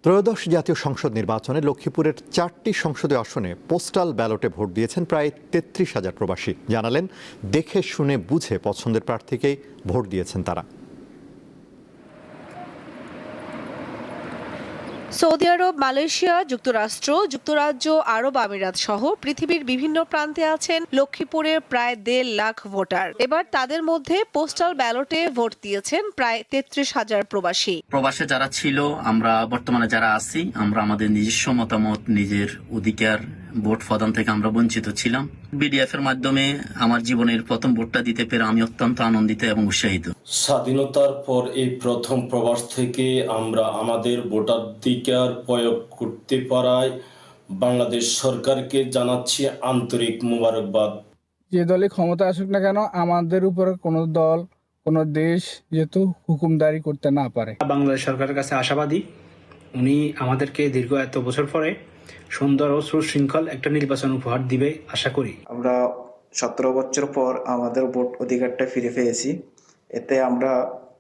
ত্রয়োদশ জাতীয় সংসদ নির্বাচনে লক্ষ্মীপুরের 4টি সংসদীয় আসনে পোস্টাল ব্যালটে ভোট দিয়েছেন প্রায় ৩৩,০০০ প্রবাসী। জানালেন, দেখে শুনে বুঝে পছন্দের প্রার্থীকেই ভোট দিয়েছেন তারা। সৌদি আরব, মালয়েশিয়া, যুক্তরাষ্ট্র, যুক্তরাজ্য, আরব আমিরাত সহ পৃথিবীর বিভিন্ন প্রান্তে আছেন লক্ষ্মীপুরের প্রায় ১.৫ লাখ ভোটার। এবার তাদের মধ্যে পোস্টাল ব্যালটে ভোট দিয়েছেন প্রায় ৩৩,০০০ প্রবাসী। প্রবাসে যারা ছিল, আমরা বর্তমানে যারা আছি, আমরা আমাদের নিজস্ব মতামত, নিজের অধিকার, ভোট প্রদান থেকে আমরা বঞ্চিত ছিলাম। বিডিএফ এর মাধ্যমে আমার জীবনের প্রথম ভোটটা দিতে পেরে আমি অত্যন্ত আনন্দিত এবং উৎসাহিত। স্বাধীনতার পর এই প্রথম প্রবাস থেকে আমরা আমাদের ভোটাধিকার প্রয়োগ করতে পারায় বাংলাদেশ সরকারকে জানাচ্ছি আন্তরিক মোবারকবাদ। যে দলই ক্ষমতা আসুক না কেন, আমাদের উপর কোনো দল, কোনো দেশ যেহেতু হুকুমদারি করতে না পারে। বাংলাদেশ সরকারের কাছে আশাবাদী, উনি আমাদেরকে দীর্ঘ এত বছর পরে সুন্দর ও সুশৃঙ্খল একটা নির্বাচন উপহার দিবে আশা করি। আমরা 17 বছর পর আমাদের ভোট অধিকারটা ফিরে পেয়েছি, এতে আমরা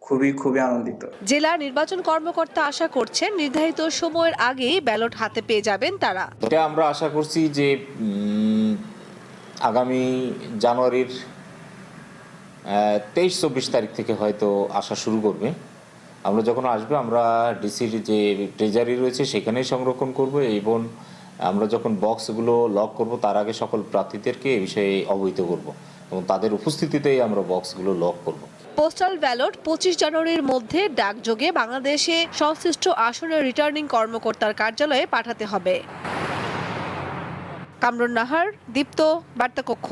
খুবই আনন্দিত। জেলা নির্বাচন কর্মকর্তা আশা করছেন নির্ধারিত সময়ের আগেই ব্যালট হাতে পেয়ে যাবেন তারা। এটা আমরা আশা করছি যে আগামী জানুয়ারির 23-24 তারিখ থেকে হয়তো আসা শুরু করবে। আমরা যখন আসবে, আমরা ডিসির যে ট্রেজারি রয়েছে সেখানেই সংরক্ষণ করব, এবং আমরা যখন বক্সগুলো লক করব তার আগে সকল প্রার্থীদেরকে এ বিষয়ে অবহিত করব এবং তাদের উপস্থিতিতেই আমরা বক্সগুলো লক করব। পোস্টাল ব্যালট 25 জানুয়ারির মধ্যে ডাকযোগে বাংলাদেশে সংশ্লিষ্ট আসনের রিটার্নিং কর্মকর্তার কার্যালয়ে পাঠাতে হবে। কামরুন নাহার, দীপ্ত, বার্তা কক্ষ।